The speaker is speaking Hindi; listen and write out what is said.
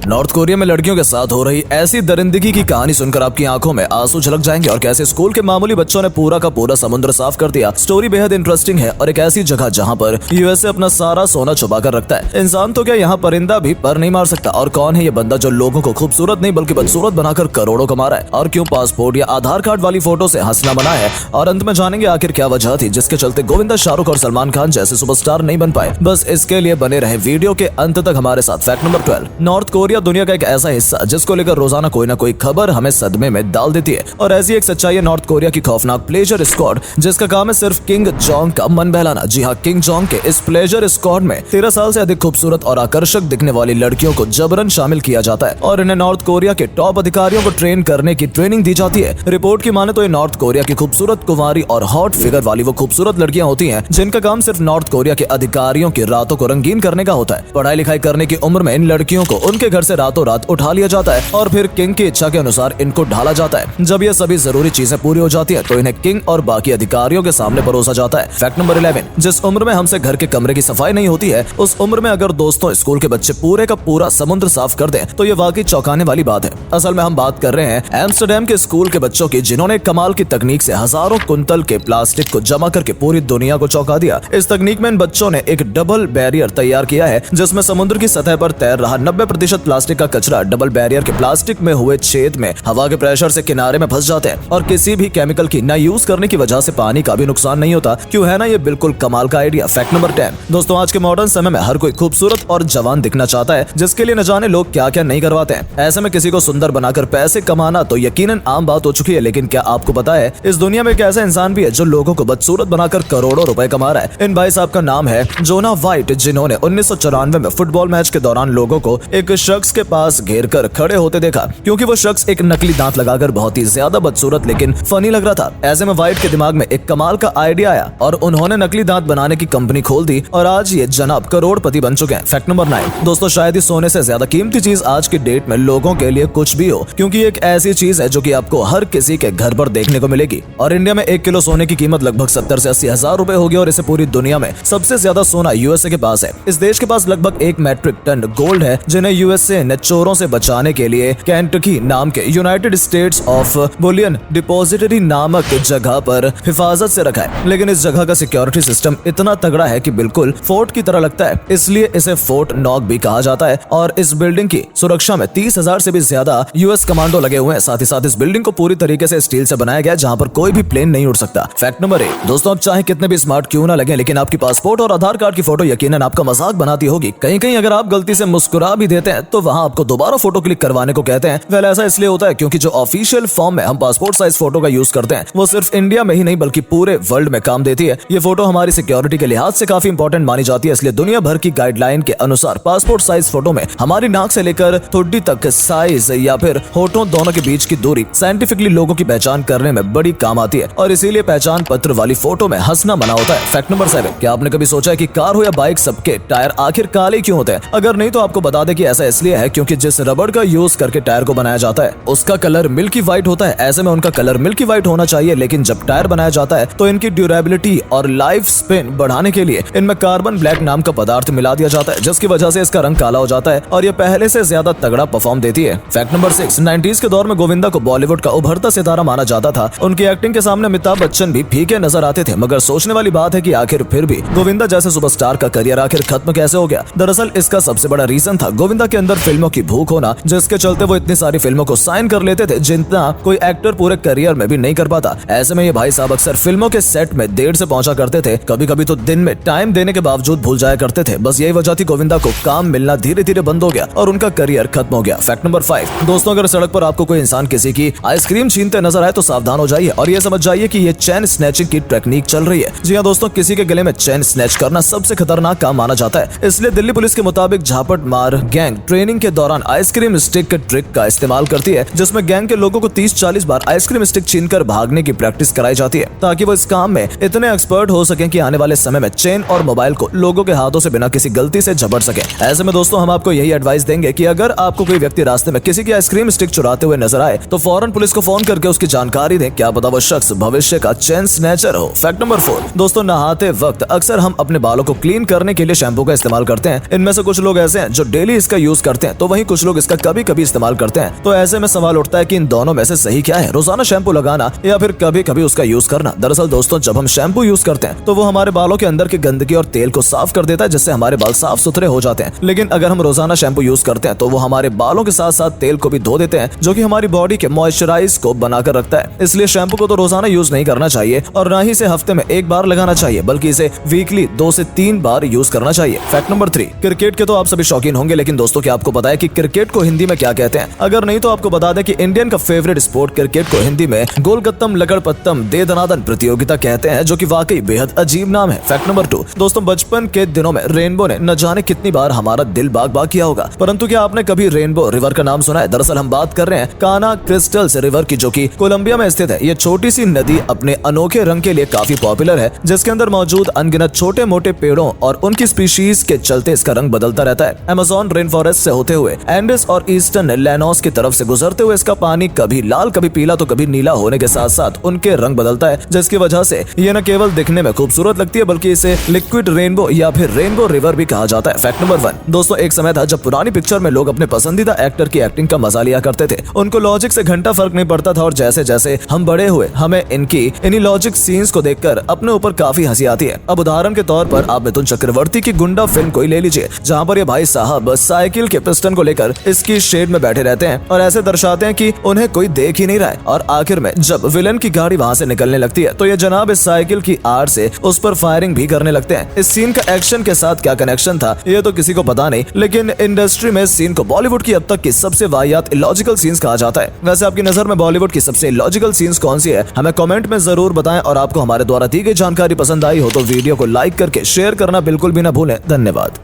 नॉर्थ कोरिया में लड़कियों के साथ हो रही ऐसी दरिंदगी की कहानी सुनकर आपकी आंखों में आंसू झलक जाएंगे और कैसे स्कूल के मामूली बच्चों ने पूरा का पूरा समुद्र साफ कर दिया। स्टोरी बेहद इंटरेस्टिंग है और एक ऐसी जगह जहां पर यूएसए अपना सारा सोना छुपा कर रखता है। इंसान तो क्या यहाँ परिंदा भी पर नहीं मार सकता। और कौन है ये बंदा जो लोगों को खूबसूरत नहीं बल्कि बदसूरत बनाकर करोड़ों कमा रहा है, और क्यों पासपोर्ट या आधार कार्ड वाली फोटो से हंसना मना है। और अंत में जानेंगे आखिर क्या वजह थी जिसके चलते गोविंदा, शाहरुख और सलमान खान जैसे सुपरस्टार नहीं बन पाए। बस इसके लिए बने रहे वीडियो के अंत तक हमारे साथ। फैक्ट नंबर 12, नॉर्थ कोरिया दुनिया का एक ऐसा हिस्सा जिसको लेकर रोजाना कोई ना कोई खबर हमें सदमे में डाल देती है। और ऐसी एक सच्चाई है नॉर्थ कोरिया की खौफनाक प्लेजर स्क्वाड, जिसका काम है सिर्फ किंग जोंग का मन बहलाना। जी हाँ, किंग जोंग के इस प्लेजर स्क्वाड में 13 साल से अधिक खूबसूरत और आकर्षक दिखने वाली लड़कियों को जबरन शामिल किया जाता है और इन्हें नॉर्थ कोरिया के टॉप अधिकारियों को ट्रेन करने की ट्रेनिंग दी जाती है। रिपोर्ट की माने तो ये नॉर्थ कोरिया की खूबसूरत कुंवारी और हॉट फिगर वाली वो खूबसूरत लड़कियां होती हैं जिनका काम सिर्फ नॉर्थ कोरिया के अधिकारियों की रातों को रंगीन करने का होता है। पढ़ाई लिखाई करने की उम्र में इन लड़कियों को उनके घर से रातों रात उठा लिया जाता है और फिर किंग की इच्छा के अनुसार इनको ढाला जाता है। जब ये सभी जरूरी चीजें पूरी हो जाती है तो इन्हें किंग और बाकी अधिकारियों के सामने परोसा जाता है। फैक्ट नंबर 11, जिस उम्र में हमसे घर के कमरे की सफाई नहीं होती है उस उम्र में अगर दोस्तों स्कूल के बच्चे पूरे का पूरा समुद्र साफ कर दें तो ये वाकई चौंकाने वाली बात है। असल में हम बात कर रहे हैं एम्स्टरडैम के स्कूल के बच्चों की, जिन्होंने कमाल की तकनीक से हजारों कुंतल के प्लास्टिक को जमा करके पूरी दुनिया को चौंका दिया। इस तकनीक में इन बच्चों ने एक डबल बैरियर तैयार किया है जिसमें समुद्र की सतह पर तैर रहा 90% प्लास्टिक का कचरा डबल बैरियर के प्लास्टिक में हुए छेद में हवा के प्रेशर से किनारे में फंस जाते हैं और किसी भी केमिकल की न यूज करने की वजह से पानी का भी नुकसान नहीं होता। क्यों है ना ये बिल्कुल कमाल का आइडिया। फैक्ट नंबर 10, दोस्तों आज के मॉडर्न समय में हर कोई खूबसूरत और जवान दिखना चाहता है, जिसके लिए न जाने लोग क्या क्या नहीं करवाते हैं। ऐसे में किसी को सुंदर बनाकर पैसे कमाना तो यकीनन आम बात हो चुकी है, लेकिन क्या आपको पता है इस दुनिया में एक ऐसा इंसान भी है जो लोगों को बदसूरत बनाकर करोड़ों रुपए कमा रहा है। इन भाई साहब का नाम है जोना वाइट, जिन्होंने 1994 में फुटबॉल मैच के दौरान लोगों को एक शख्स के पास घेर कर खड़े होते देखा, क्योंकि वो शख्स एक नकली दांत लगाकर बहुत ही ज्यादा बदसूरत लेकिन फनी लग रहा था। ऐसे में वाइट के दिमाग में एक कमाल का आइडिया आया और उन्होंने नकली दांत बनाने की कंपनी खोल दी और आज ये जनाब करोड़पति बन चुके हैं। फैक्ट नंबर 9, दोस्तों शायद ही सोने से ज्यादा कीमती चीज आज की डेट में लोगों के लिए कुछ भी हो, क्योंकि एक ऐसी चीज है जो कि आपको हर किसी के घर पर देखने को मिलेगी। और इंडिया में 1 किलो सोने की कीमत लगभग 70 से 80 हजार रुपए होगी और इसे पूरी दुनिया में सबसे ज्यादा सोना यूएसए के पास है। इस देश के पास लगभग 1 मैट्रिक टन गोल्ड है, जिन्हें यूएसए ने चोरों से बचाने के लिए केंटकी नाम के United states of Boolean depository नामक जगह पर हिफाजत से रखा है। लेकिन इस जगह का सिक्योरिटी सिस्टम इतना तगड़ा है कि बिल्कुल फोर्ट की तरह लगता है, इसलिए इसे फोर्ट नॉक भी कहा जाता है। और इस बिल्डिंग की सुरक्षा में 30,000 से भी ज्यादा यूएस कमांडो लगे हुए हैं। साथ ही साथ इस बिल्डिंग को पूरी तरीके से स्टील से बनाया गया है, जहां पर कोई भी प्लेन नहीं उड़ सकता। फैक्ट नंबर 1, दोस्तों आप चाहे कितने भी स्मार्ट क्यों ना लगे, लेकिन आपकी पासपोर्ट और आधार कार्ड की फोटो यकीनन आपका मजाक बनाती होगी। कहीं कहीं अगर आप गलती से मुस्कुरा भी देते हैं तो वहां आपको दोबारा फोटो क्लिक करवाने को कहते हैं। वेल ऐसा इसलिए होता है क्योंकि जो ऑफिशियल फॉर्म में हम पासपोर्ट साइज फोटो का यूज करते हैं वो सिर्फ इंडिया में ही नहीं बल्कि पूरे वर्ल्ड में काम देती है। ये फोटो हमारी सिक्योरिटी के लिहाज से काफी इंपॉर्टेंट मानी जाती है, इसलिए दुनिया भर की गाइडलाइन के अनुसार पासपोर्ट साइज फोटो में हमारी नाक से लेकर ठुड्डी तक साइज या फिर होठों दोनों के बीच की दूरी साइंटिफिकली लोगों की पहचान करने में बड़ी काम आती है और इसीलिए पहचान पत्र वाली फोटो में हंसना मना होता है। फैक्ट नंबर 7, क्या आपने कभी सोचा है कि कार हो या बाइक सबके टायर आखिर काले क्यों होते हैं? अगर नहीं तो आपको बता दें कि ऐसा इसलिए है क्योंकि जिस रबड़ का यूज करके टायर को बनाया जाता है उसका कलर मिल्की व्हाइट होता है। ऐसे में उनका कलर मिल्की व्हाइट होना चाहिए, लेकिन जब टायर बनाया जाता है तो इनकी ड्यूरेबिलिटी और लाइफ स्पेन बढ़ाने के लिए इनमें कार्बन ब्लैक नाम का पदार्थ मिला दिया जाता है, जिसकी वजह से इसका रंग काला हो जाता है और ये पहले से ज्यादा तगड़ा परफॉर्म देती है। फैक्ट नंबर 6, 90s के दौर में गोविंदा को बॉलीवुड का उभरता सितारा माना जाता था। उनकी एक्टिंग के सामने अमिताभ बच्चन भी फीके नजर आते थे, मगर सोचने वाली बात है कि आखिर फिर भी गोविंदा जैसे सुपरस्टार का करियर आखिर खत्म कैसे हो गया। दरअसल इसका सबसे बड़ा रीजन था गोविंदा के अंदर फिल्मों की भूख होना, जिसके चलते वो इतनी सारी फिल्मों को साइन कर लेते थे जितना कोई एक्टर पूरे करियर में भी नहीं कर पाता। ऐसे में ये भाई साहब अक्सर फिल्मों के सेट में देर से पहुंचा करते थे, कभी कभी तो दिन में टाइम देने के बावजूद भूल जाया करते थे। बस यही वजह थी गोविंदा को काम मिलना धीरे धीरे बंद हो गया और उनका करियर खत्म हो गया। फैक्ट नंबर 5, दोस्तों अगर सड़क पर आपको कोई इंसान किसी की आइसक्रीम छीनते नजर आए तो सावधान हो जाइए और ये समझ जाइए कि ये चेन स्नैचिंग की टेक्निक चल रही है। जी हाँ दोस्तों, किसी के गले में चेन स्नैच करना सबसे खतरनाक काम माना जाता है, इसलिए दिल्ली पुलिस के मुताबिक झापट मार गैंग ट्रेनिंग के दौरान आइसक्रीम स्टिक के ट्रिक का इस्तेमाल करती है, जिसमें गैंग के लोगों को 30-40 बार आइसक्रीम स्टिक छीनकर भागने की प्रैक्टिस कराई जाती है ताकि वो इस काम में इतने एक्सपर्ट हो सके कि आने वाले समय में चेन और मोबाइल को लोगों के हाथों से बिना किसी गलती से झपट सके। ऐसे में दोस्तों हम आपको यही एडवाइस देंगे कि अगर आपको कोई व्यक्ति रास्ते में किसी की आइसक्रीम स्टिक चुराते हुए नजर आए तो फौरन पुलिस को फोन करके उसकी जानकारी दें, क्या पता वो शख्स भविष्य का चेन स्नैचर हो। फैक्ट नंबर 4, दोस्तों नहाते वक्त अक्सर हम अपने बालों को क्लीन करने के लिए शैम्पू का इस्तेमाल करते हैं। इनमें से कुछ लोग ऐसे हैं जो डेली इसका यूज करते हैं तो वहीं कुछ लोग इसका कभी कभी इस्तेमाल करते हैं। तो ऐसे में सवाल उठता है कि इन दोनों में से सही क्या है, रोजाना शैम्पू लगाना या फिर कभी कभी उसका यूज करना। दरअसल दोस्तों, जब हम शैम्पू यूज करते हैं तो वो हमारे बालों के अंदर की गंदगी और तेल को साफ कर देता है, जिससे हमारे बाल साफ सुथरे हो जाते हैं। लेकिन अगर हम रोजाना शैम्पू यूज करते हैं तो वो हमारे बालों के साथ साथ तेल को भी धो देते हैं, जो कि हमारी बॉडी के मॉइस्चराइज को बनाकर रखता है। इसलिए शैम्पू को तो रोजाना यूज नहीं करना चाहिए और न ही इसे हफ्ते में एक बार लगाना चाहिए, बल्कि इसे वीकली 2 से 3 बार यूज करना चाहिए। फैक्ट नंबर 3, क्रिकेट के तो आप सभी शौकीन होंगे, लेकिन दोस्तों क्या आपको पता है कि क्रिकेट को हिंदी में क्या कहते हैं? अगर नहीं तो आपको बता दें कि इंडियन का फेवरेट स्पोर्ट क्रिकेट को हिंदी में गोलगत्तम लकड़पत्तम दे दनादन प्रतियोगिता कहते हैं, जो कि वाकई बेहद अजीब नाम है। फैक्ट नंबर 2, दोस्तों बचपन के दिनों में रेनबो ने न जाने कितनी बार हमारा दिल बाग बाग किया होगा, परंतु क्या आपने कभी रेनबो रिवर का नाम सुना है? दरअसल हम बात कर रहे हैं काना क्रिस्टल्स रिवर की, जो कि कोलंबिया में स्थित है। ये छोटी सी नदी अपने अनोखे रंग के लिए काफी पॉपुलर है, जिसके अंदर मौजूद अनगिनत छोटे मोटे पेड़ों और उनकी स्पीशीज के चलते इसका रंग बदलता रहता है। अमेज़न रेन फॉरेस्ट से होते हुए एंडेस और ईस्टर्न लैनोस की तरफ से गुजरते हुए इसका पानी कभी लाल कभी पीला तो कभी नीला होने के साथ साथ उनके रंग बदलता है, जिसकी वजह से ये न केवल दिखने में खूबसूरत लगती है बल्कि इसे लिक्विड रेनबो या फिर रेनबो रिवर भी कहा जाता है। फैक्ट नंबर 1, दोस्तों एक समय था जब पुरानी पिक्चर में लोग अपने पसंदीदा एक्टर की एक्टिंग का मजा लिया करते थे। उनको लॉजिक से घंटा फर्क नहीं पड़ता था और जैसे जैसे हम बड़े हुए हमें इन्हीं लॉजिक सीन्स को देखकर अपने ऊपर काफी हंसी आती है। अब उदाहरण के तौर पर आप मिथुन चक्रवर्ती की गुंडा फिल्म को ही ले लीजिए, जहाँ पर ये भाई साहब साइकिल के पिस्टन को लेकर इसकी शेड में बैठे रहते हैं और ऐसे दर्शाते हैं कि उन्हें कोई देख ही नहीं रहा है, और आखिर में जब विलन की गाड़ी वहाँ से निकलने लगती है तो ये जनाब इस साइकिल की आड़ से उस पर फायरिंग भी करने लगते हैं। इस सीन का एक्शन के साथ क्या कनेक्शन था ये तो किसी को पता नहीं, लेकिन इंडस्ट्री में इस सीन को बॉलीवुड की अब तक की सबसे वाहियात इलॉजिकल सीन्स कहा जाता है। वैसे आपकी नजर में बॉलीवुड की सबसे इलॉजिकल सीन्स कौन सी है, हमें कमेंट में जरूर बताएं, और आपको हमारे द्वारा दी गई जानकारी पसंद आई हो तो वीडियो को लाइक करके शेयर करना बिल्कुल भी ना भूलें। धन्यवाद।